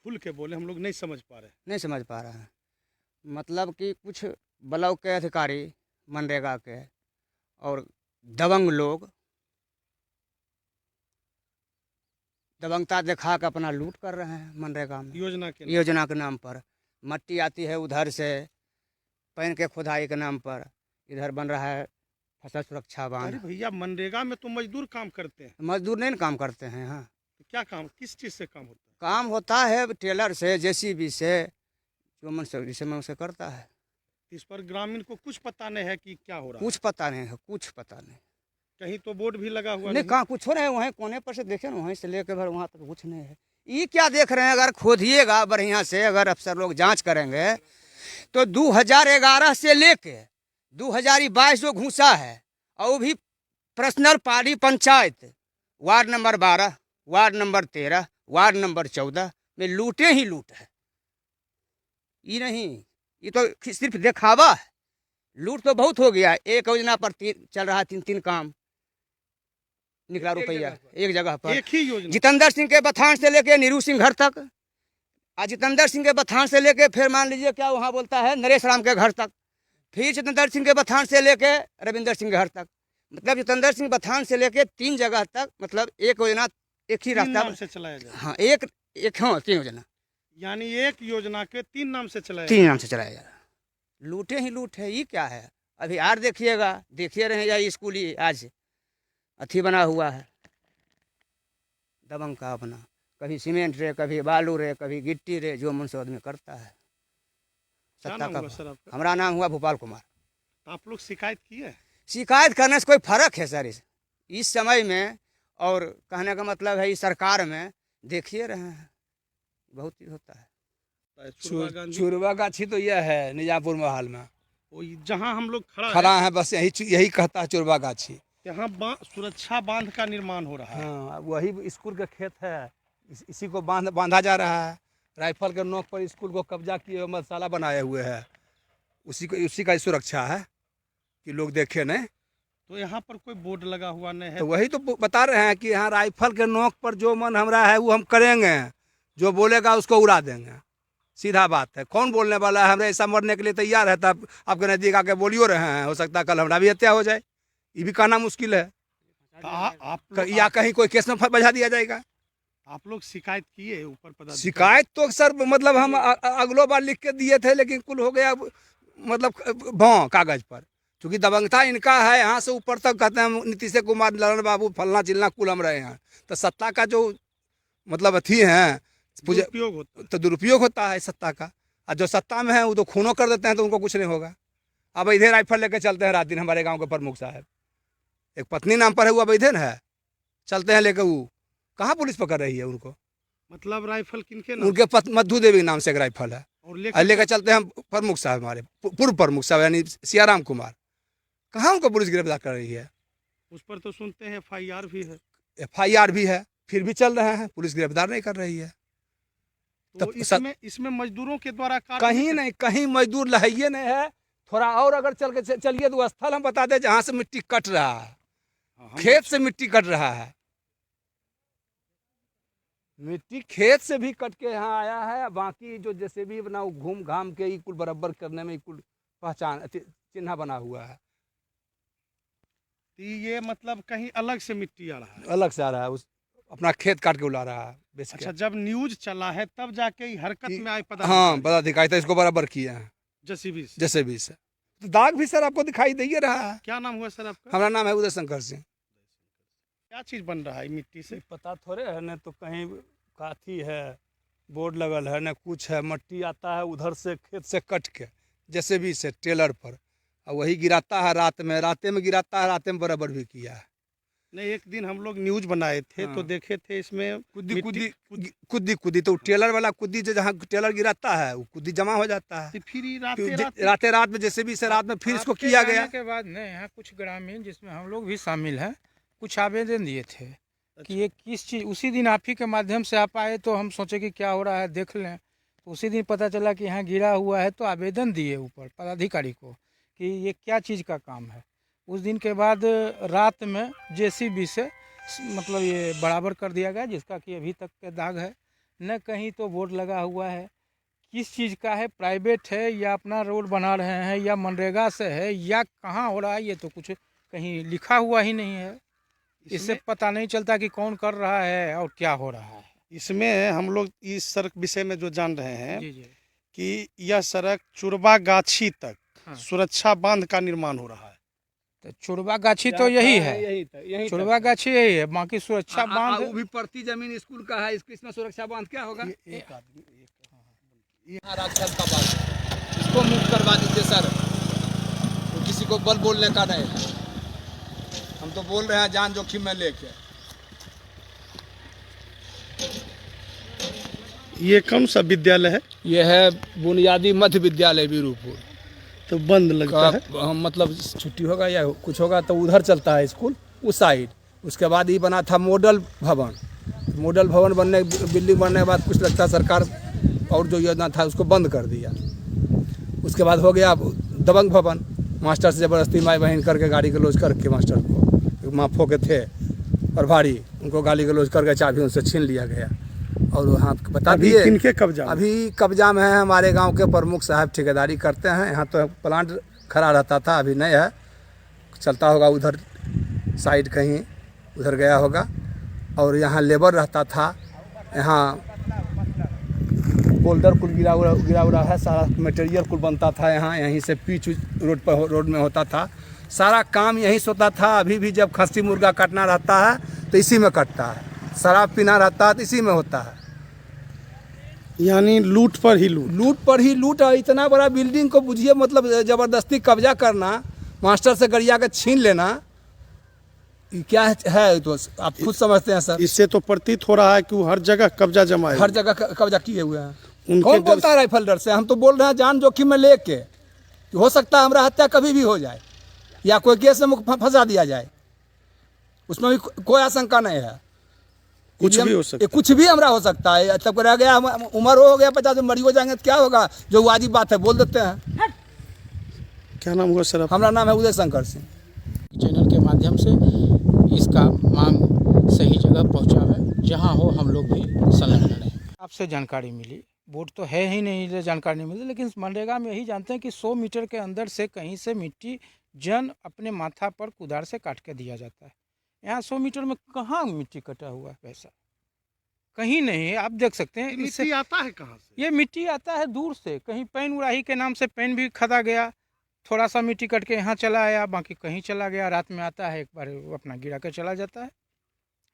खुल के बोले, हम लोग नहीं समझ पा रहे। नहीं समझ पा रहा है। मतलब कि कुछ ब्लॉक के अधिकारी, मनरेगा के और दबंग लोग दबंगता दिखा के अपना लूट कर रहे हैं मनरेगा में, योजना के नाम पर। मट्टी आती है उधर से, पैन के खुदाई के नाम पर इधर बन रहा है फसल सुरक्षा अरे बांध। भैया, मनरेगा में तो मजदूर काम करते हैं। मजदूर नहीं ना काम करते हैं। हाँ, तो क्या काम, किस चीज़ से काम होता है? काम होता है टेलर से, जेसीबी से, जो मन से जिसे मन उसे करता है। इस पर ग्रामीण को कुछ पता नहीं है कि क्या हो रहा कुछ पता नहीं है, कुछ पता नहीं। कहीं तो बोर्ड भी लगा हुआ नहीं, कहाँ कुछ हो रहा है। वहीं कोने पर से देखे ना, वहीं से लेकर भर वहाँ तक कुछ नहीं है। ये क्या देख रहे हैं? अगर खोदिएगा बढ़िया से, अगर अफसर लोग जांच करेंगे तो 2011 से लेके 2022 जो घुसा है, और वो भी personal party panchayat, ward number 12, ward number 13, ward number 14 में लूटे ही लूट है। ये नहीं, ये तो सिर्फ दिखावा है। लूट तो बहुत हो गया। एक योजना पर चल रहा 3-3 काम, निकला रुपया एक जगह पर। एक ही योजना, जितेंद्र सिंह के बथान से लेके नीरू सिंह घर तक, और जितेंद्र सिंह के बथान से लेके फिर मान लीजिए क्या वहाँ बोलता है नरेश राम के घर तक, फिर जितेंद्र सिंह के बथान से लेके रविंदर सिंह के घर तक। मतलब जितेंद्र सिंह बथान से लेके 3 जगह तक, मतलब एक योजना एक ही रास्ता से चलाया जाए। हाँ, एक 3 योजना, यानी एक योजना के 3 नाम से चलाया 3 नाम से चलाया जा रहा। लूटे ही लूट है। ये क्या है? अभी आर देखिएगा, देखिए रहे या स्कूल ही आज अथी बना हुआ है दबंग का अपना। कभी सीमेंट रे, कभी बालू रे, कभी गिट्टी रे, जो मन से आदमी करता है। सत्ता का। सर आपका? हमारा नाम हुआ भोपाल कुमार। तो आप लोग शिकायत किए? शिकायत करने से कोई फर्क है सर इस समय में? और कहने का मतलब है इस सरकार में देखिए रहे हैं बहुत चीज होता है। चुरवा गाछी तो यह है निजापुर महल में, जहाँ हम लोग खड़ा है, बस यही कहता है चुरवा गाछी। यहाँ सुरक्षा बांध का निर्माण हो रहा है। हाँ, वही स्कूल का खेत है, इसी को बांधा जा रहा है। राइफल के नोक पर स्कूल को कब्जा किए मसाला बनाए हुए है, उसी का सुरक्षा है कि लोग देखे नहीं। तो यहाँ पर कोई बोर्ड लगा हुआ नहीं है। तो वही तो बता रहे हैं कि यहाँ राइफल के नोक पर जो मन हमरा है वो हम करेंगे, जो बोलेगा उसको उड़ा देंगे। सीधा बात है। कौन बोलने वाला है? हमें ऐसा मरने के लिए तैयार है, तब आपके नजदीक आके बोलियो रहे हैं, हो सकता है कल हमारा भी हत्या हो जाए। ये भी कहना मुश्किल है। या कहीं कोई केस में बजा दिया जाएगा। आप लोग शिकायत किए ऊपर पता? शिकायत तो सर मतलब हम अगलो बार लिख के दिए थे, लेकिन कुल हो गया मतलब कागज पर। क्योंकि दबंगता इनका है, यहाँ से ऊपर तक कहते हैं नीतीश कुमार, ललन बाबू, फलना चिलना कुल हम रहे हैं। तो सत्ता का जो मतलब अथी है, तो दुरुपयोग होता है सत्ता का। और जो सत्ता में है वो तो खूनो कर देते हैं, तो उनको कुछ नहीं होगा। अब इधर राइफल लेके चलते हैं रात दिन। हमारे गांव के प्रमुख साहब, एक पत्नी नाम पर है, वो अब इधर है, चलते हैं लेकर। वो कहाँ पुलिस पकड़ रही है उनको? मतलब राइफल किनके नाम? उनके मधु देवी नाम से एक राइफल है, और लेकर चलते हैं प्रमुख साहब, हमारे पूर्व प्रमुख साहब यानी सियाराम कुमार। कहाँ उनको पुलिस गिरफ्तार कर रही है? उस पर तो सुनते हैं FIR भी है। FIR भी है, फिर भी चल रहे हैं, पुलिस गिरफ्तार नहीं कर रही है। तो इसमें मजदूरों के द्वारा कहीं नहीं, कहीं मजदूर लहाइए नहीं है। थोड़ा और अगर चलिए तो स्थल हम बता दें जहाँ से मिट्टी कट रहा है, खेत से मिट्टी कट रहा है। मिट्टी खेत से भी कट के यहाँ आया है। बाकी जो जैसे भी बना घूम घाम के कुल बराबर करने में कुल पहचान चिन्ह बना हुआ है। ये मतलब कहीं अलग से मिट्टी आ रहा है? अलग से आ रहा है, उस अपना खेत काट के उला रहा है। अच्छा, जब न्यूज चला है तब जाके हरकत में आए पता? हाँ, पदाधिकारी तो इसको बराबर किए हैं जेसीबी से। तो दाग भी सर आपको दिखाई दे रहा है। क्या नाम हुआ सर आपका? हमारा नाम है उदय शंकर सिंह। क्या चीज बन रहा है मिट्टी से? पता थोड़े है, न तो कहीं काथी है, बोर्ड लगल है, न कुछ है। मट्टी आता है उधर से खेत से कट के जेसीबी से टेलर पर, और वही गिराता है रात में गिराता है, रात में बराबर भी किया है। नहीं, एक दिन हम लोग न्यूज बनाए थे। हाँ। तो देखे थे इसमें कुद्दी तो टेलर वाला कुद्दी जहाँ टेलर गिराता है वो कुद्दी जमा हो जाता है। तो फिर रात में जेसीबी से रात में फिर इसको किया गया के बाद नहीं, यहाँ कुछ ग्रामीण जिसमें हम लोग भी शामिल हैं, कुछ आवेदन दिए थे। अच्छा। कि ये किस चीज़, उसी दिन आप ही के माध्यम से आप आए तो हम सोचे कि क्या हो रहा है देख लें। तो उसी दिन पता चला कि यहाँ गिरा हुआ है, तो आवेदन दिए ऊपर पदाधिकारी को कि ये क्या चीज़ का काम है। उस दिन के बाद रात में जेसीबी से मतलब ये बराबर कर दिया गया, जिसका कि अभी तक के दाग है। न कहीं तो बोर्ड लगा हुआ है। किस चीज़ का है, प्राइवेट है या अपना रोड बना रहे हैं या मनरेगा से है या कहाँ हो रहा है, ये तो कुछ कहीं लिखा हुआ ही नहीं है। इससे पता नहीं चलता कि कौन कर रहा है और क्या हो रहा है। इसमें हम लोग इस सड़क विषय में जो जान रहे हैं जी जी। कि यह सड़क चुरबा गाछी तक हाँ। सुरक्षा बांध का निर्माण हो रहा है। तो चुरबा गाछी तो यही है, यही चुरबा गाछी यही है, बाकी सुरक्षा वो बांध भी प्रति जमीन स्कूल का है, इसमें सुरक्षा बांध क्या होगा? एक आदमी राजस्थान का बांध, इसको मुक्त करवा दीजिए सर। तो किसी को बल बोलने का नहीं है, हम तो बोल रहे हैं जान जोखिम में लेके। ये कौन सा विद्यालय है? ये है बुनियादी मध्य विद्यालय वीरूपुर। तो बंद लगता है। हम मतलब छुट्टी होगा या कुछ होगा तो उधर चलता है स्कूल, उस साइड। उसके बाद ये बना था मॉडल भवन। मॉडल भवन बनने, बिल्डिंग बनने के बाद कुछ लगता है सरकार और जो योजना था उसको बंद कर दिया। उसके बाद हो गया दबंग भवन, मास्टर से ज़बरदस्ती माई बहन करके गाड़ी गलौज करके मास्टर को, माफो के थे प्रभारी, उनको गाली गलौज करके चाबी उनसे छीन लिया गया। और वहाँ बता अभी दिए किनके कब्जा में? अभी कब्जा में है हमारे गांव के प्रमुख साहब, ठेकेदारी करते हैं। यहाँ तो प्लांट खड़ा रहता था, अभी नहीं है, चलता होगा उधर साइड कहीं, उधर गया होगा। और यहाँ लेबर रहता था, यहाँ बोल्डर कुल गिरा हुआ है, सारा मटेरियल कुल बनता था यहाँ, यहीं से पिच रोड में होता था, सारा काम यहीं से होता था। अभी भी जब खस्सी मुर्गा काटना रहता है तो इसी में कटता है, शराब पीना रहता है तो इसी में होता है। यानी लूट पर ही लूट। लूट पर ही लूट। और इतना बड़ा बिल्डिंग को बुझिए, मतलब ज़बरदस्ती कब्जा करना, मास्टर से गरिया के छीन लेना, ये क्या है तो आप खुद समझते हैं सर। इससे तो प्रतीत हो रहा है कि वो हर जगह कब्जा जमा है। हर जगह कब्जा किए हुए हैं। उनके कौन डर बोलता है राइफल डर से? हम तो बोल रहे हैं जान जोखिम में लेके, कि हो सकता है हमारा हत्या कभी भी हो जाए या कोई केस में फंसा दिया जाए, उसमें भी कोई आशंका नहीं है। कुछ भी हो सकता है। कुछ भी हमारा हो सकता है। तब रह गया, उम्र हो गया 50, मरी हो जाएंगे तो क्या होगा? जो वाजिब बात है बोल देते हैं। क्या नाम हुआ सर? हमारा नाम है उदय शंकर सिंह। चैनल के माध्यम से इसका मांग सही जगह पहुंचावे, जहां हो हम लोग भी संलग्न रहें। आपसे जानकारी मिली, बोर्ड तो है ही नहीं, इसलिए जानकारी नहीं मिली, लेकिन मनरेगा में यही जानते हैं कि 100 मीटर के अंदर से कहीं से मिट्टी जन अपने माथा पर कुदार से काट के दिया जाता है। यहाँ 100 मीटर में कहाँ मिट्टी कटा हुआ है? वैसा कहीं नहीं। आप देख सकते हैं मिट्टी आता है कहाँ से? ये मिट्टी आता है दूर से, कहीं पैन उड़ाही के नाम से पैन भी खदा गया, थोड़ा सा मिट्टी कट के यहाँ चला आया, बाकी कहीं चला गया। रात में आता है, एक बार अपना गिरा के चला जाता है।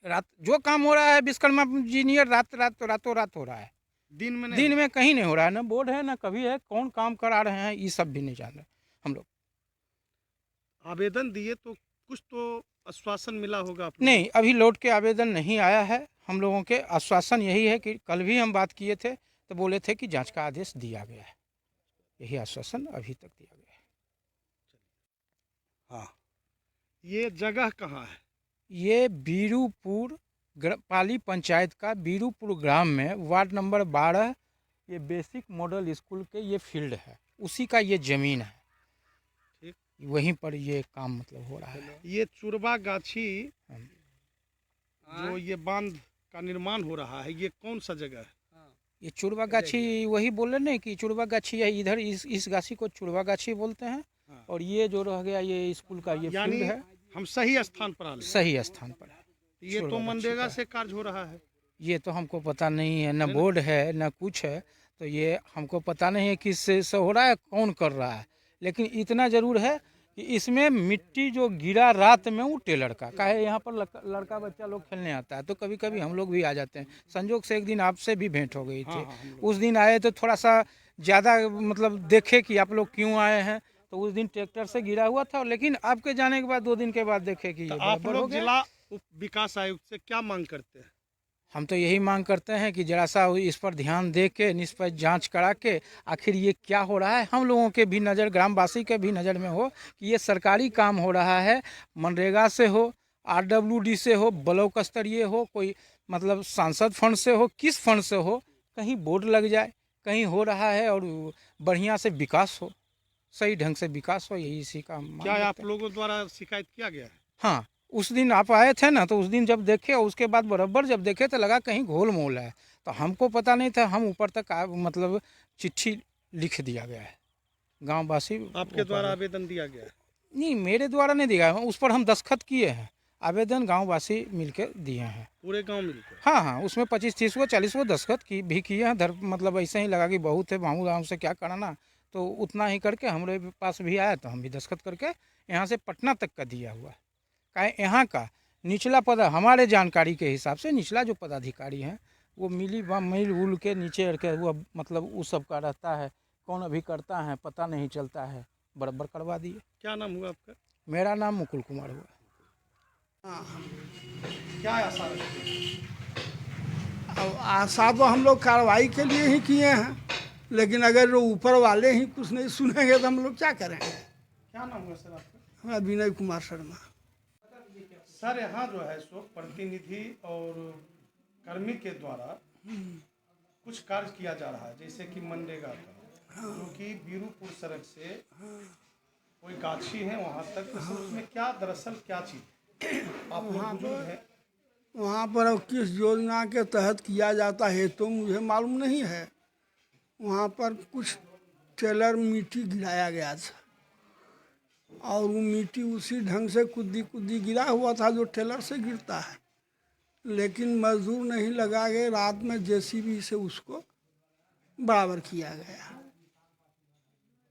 रात जो काम हो रहा है विश्वकर्मा इंजीनियर, रातों रात हो रहा है, दिन में नहीं। दिन में कहीं नहीं हो रहा है। ना बोर्ड है ना कभी है, कौन काम करा रहे हैं ये सब भी नहीं जान रहे हम लोग। आवेदन दिए तो कुछ तो आश्वासन मिला होगा आपको? नहीं, अभी लौट के आवेदन नहीं आया है। हम लोगों के आश्वासन यही है कि कल भी हम बात किए थे तो बोले थे कि जांच का आदेश दिया गया है, यही आश्वासन अभी तक दिया गया है। हाँ। ये जगह कहाँ है? ये बीरूपुर पाली पंचायत का बीरूपुर ग्राम में वार्ड नंबर 12, ये बेसिक मॉडल स्कूल के ये फील्ड है, उसी का ये ज़मीन है। ठीक। वहीं पर ये काम मतलब हो रहा है। ये चुरबा गाछी जो ये बांध का निर्माण हो रहा है, ये कौन सा जगह है? ये चुरबा गाछी, वही बोले नहीं कि चुरबा गाछी है, इधर इस गाछी को चुरबा गाछी बोलते हैं। हाँ। और ये जो रह गया ये स्कूल का ये यानी फील्ड है, हम सही स्थान पर आ गए। सही स्थान पर है। ये तो मनरेगा से कार्य हो रहा है। ये तो हमको पता नहीं है, न बोर्ड है न कुछ है, तो ये हमको पता नहीं है किससे से हो रहा है, कौन कर रहा है। लेकिन इतना ज़रूर है कि इसमें मिट्टी जो गिरा रात में, वो टेलर का है। यहाँ पर लड़का बच्चा लोग खेलने आता है तो कभी कभी हम लोग भी आ जाते हैं। संजोग से एक दिन आपसे भी भेंट हो गई थी। उस दिन आए तो थोड़ा सा ज़्यादा मतलब देखे कि आप लोग क्यों आए हैं, तो उस दिन ट्रैक्टर से गिरा हुआ था। लेकिन आपके जाने के बाद 2 दिन के बाद देखे कि ये आप बराबर हो लोग गया। जिला उप विकास आयुक्त से क्या मांग करते हैं? हम तो यही मांग करते हैं कि जरा सा इस पर ध्यान दे के निष्पक्ष जांच करा के आखिर ये क्या हो रहा है, हम लोगों के भी नज़र, ग्रामवासी के भी नज़र में हो कि ये सरकारी काम हो रहा है, मनरेगा से हो, RWD से हो, ब्लॉक स्तरीय हो, कोई मतलब सांसद फंड से हो, किस फंड से हो, कहीं बोर्ड लग जाए, कहीं हो रहा है और बढ़िया से विकास हो, सही ढंग से विकास हो, यही इसी का मांग क्या करते आप हैं। लोगों द्वारा शिकायत किया गया है? हाँ, उस दिन आप आए थे ना, तो उस दिन जब देखे और उसके बाद बराबर जब देखे तो लगा कहीं घोल मोल है, तो हमको पता नहीं था, हम ऊपर तक मतलब चिट्ठी लिख दिया गया है गाँव वासी। आपके द्वारा आवेदन दिया गया है? नहीं, मेरे द्वारा नहीं दिया है, उस पर हम दस्तखत किए हैं, आवेदन गाँव वासी मिलकर दिए हैं। पूरे गांव मिलकर? हाँ हाँ, उसमें 25-30 वो 40 वो दस्तखत भी किए हैं। मतलब ऐसे ही लगा कि बहुत है, मामू गाँव से क्या कराना, तो उतना ही करके हमारे पास भी आया तो हम भी दस्तखत करके यहाँ से पटना तक का दिया हुआ है। का यहाँ का निचला पद हमारे जानकारी के हिसाब से निचला जो पदाधिकारी हैं वो मिल उल के नीचे रखे हुआ, मतलब उस सब का रहता है, कौन अभी करता है पता नहीं चलता है, बराबर करवा दिए। क्या नाम हुआ आपका? मेरा नाम मुकुल कुमार हुआ। क्या आशा रखते हैं? अब आशा तो हम लोग कार्रवाई के लिए ही किए हैं, लेकिन अगर जो ऊपर वाले ही कुछ नहीं सुनेंगे तो हम लोग क्या करेंगे। क्या नाम हुआ सर आपका? हमारा विनय कुमार शर्मा। सर यहाँ जो है सो प्रतिनिधि और कर्मी के द्वारा कुछ कार्य किया जा रहा है, जैसे कि मनरेगा का, जो कि बीरूपुर सड़क से कोई गाछी है वहाँ तक, तो सर उसमें क्या दरअसल क्या चीज़ आप लोग बुजुर्ग हैं? वहाँ पर अब किस योजना के तहत किया जाता है तो मुझे मालूम नहीं है। वहाँ पर कुछ टेलर मिट्टी गिराया गया था और वो मिट्टी उसी ढंग से कुद्दी गिरा हुआ था जो टेलर से गिरता है, लेकिन मजदूर नहीं लगा गए, रात में जेसीबी से उसको बराबर किया गया।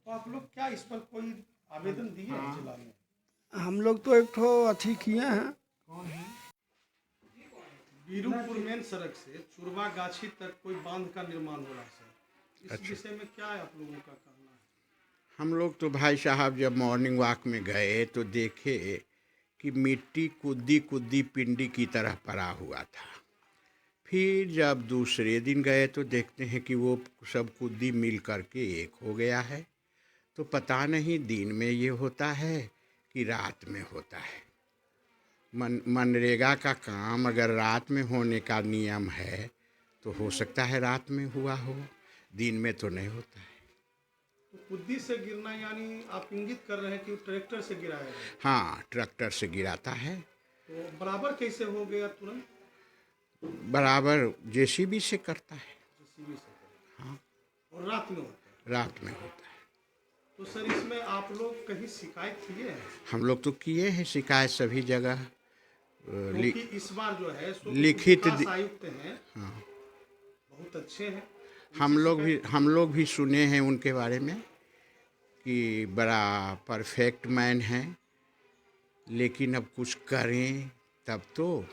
तो आप लोग क्या इस पर कोई आवेदन दिए हैं जिला में? हम लोग तो एक ठो अथी किए हैं। बीरूपुर मेन सड़क से चुरवा गाछी तक कोई बांध का निर्माण हो रहा है सर, इस विषय में क्या है आप लोगों का कहना है? हम लोग तो भाई साहब जब मॉर्निंग वॉक में गए तो देखे कि मिट्टी कुद्दी पिंडी की तरह पड़ा हुआ था। फिर जब दूसरे दिन गए तो देखते हैं कि वो सब कुद्दी मिल करके एक हो गया है। तो पता नहीं दिन में ये होता है कि रात में होता है। मनरेगा का काम अगर रात में होने का नियम है तो हो सकता है रात में हुआ हो, दिन में तो नहीं होता है। तो कुद्दी से गिरना यानी आप इंगित कर रहे हैं कि ट्रैक्टर से गिराया है? हाँ, ट्रैक्टर से गिराता है। तो बराबर कैसे हो गया तुरंत? बराबर जेसीबी से करता है। जेसीबी से? हाँ। और रात में होता है? रात में होता है। तो सर इसमें आप लोग कहीं शिकायत किए हैं? हम लोग तो किए हैं शिकायत सभी जगह। क्योंकि इस बार जो है सो लिखित विकास आयुक्त हैं, हाँ, बहुत अच्छे हैं। हम लोग भी सुने हैं उनके बारे में कि बड़ा परफेक्ट मैन है, लेकिन अब कुछ करें तब तो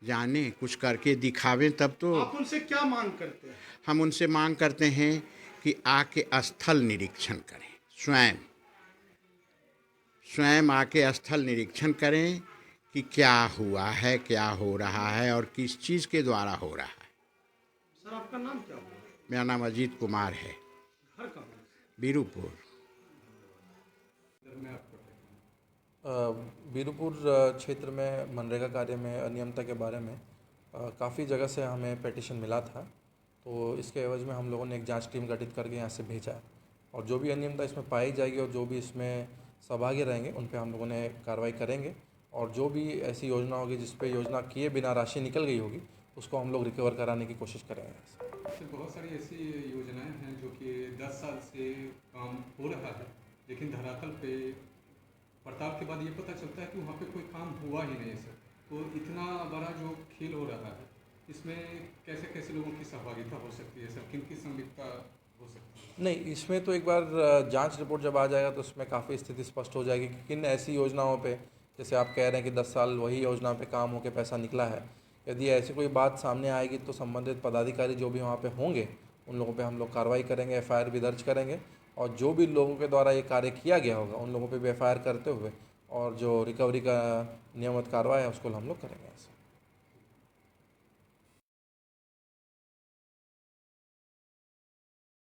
जाने, कुछ करके दिखावें तब तो। आप उनसे क्या मांग करते हैं? हम उनसे मांग करते हैं कि आके स्थल निरीक्षण करें, स्वयं आके स्थल निरीक्षण करें कि क्या हुआ है, क्या हो रहा है और किस चीज़ के द्वारा हो रहा है। सर आपका नाम क्या हुआ? मेरा नाम अजीत कुमार है, घर कहाँ है? बीरूपुर। बीरूपुर क्षेत्र में मनरेगा कार्य में अनियमितता के बारे में काफ़ी जगह से हमें पिटीशन मिला था, तो इसके एवज में हम लोगों ने एक जांच टीम गठित करके यहाँ से भेजा है और जो भी अनियमितता इसमें पाई जाएगी और जो भी इसमें सहभागी रहेंगे उन पे हम लोगों ने कार्रवाई करेंगे और जो भी ऐसी योजना होगी जिस पे योजना किए बिना राशि निकल गई होगी उसको हम लोग रिकवर कराने की कोशिश करेंगे। तो बहुत सारी ऐसी योजनाएं हैं जो कि 10 साल से काम हो रहा है, लेकिन धरातल पे पड़ताल के बाद ये पता चलता है कि वहाँ पे कोई काम हुआ ही नहीं है सर। तो इतना बड़ा जो खेल हो रहा है इसमें कैसे कैसे लोगों की सहभागिता हो सकती है सर, किनकी संलिप्तता हो सकती है? नहीं, इसमें तो एक बार जांच रिपोर्ट जब आ जाएगा तो उसमें काफ़ी स्थिति स्पष्ट हो जाएगी कि किन ऐसी योजनाओं पे, जैसे आप कह रहे हैं कि 10 साल वही योजना पे काम होकर पैसा निकला है, यदि ऐसी कोई बात सामने आएगी तो संबंधित पदाधिकारी जो भी वहाँ पे होंगे उन लोगों पे हम लोग कार्रवाई करेंगे, एफआईआर भी दर्ज करेंगे और जो भी लोगों के द्वारा ये कार्य किया गया होगा उन लोगों पे भी एफआईआर करते हुए और जो रिकवरी का नियमित कार्रवाई है उसको हम लोग करेंगे।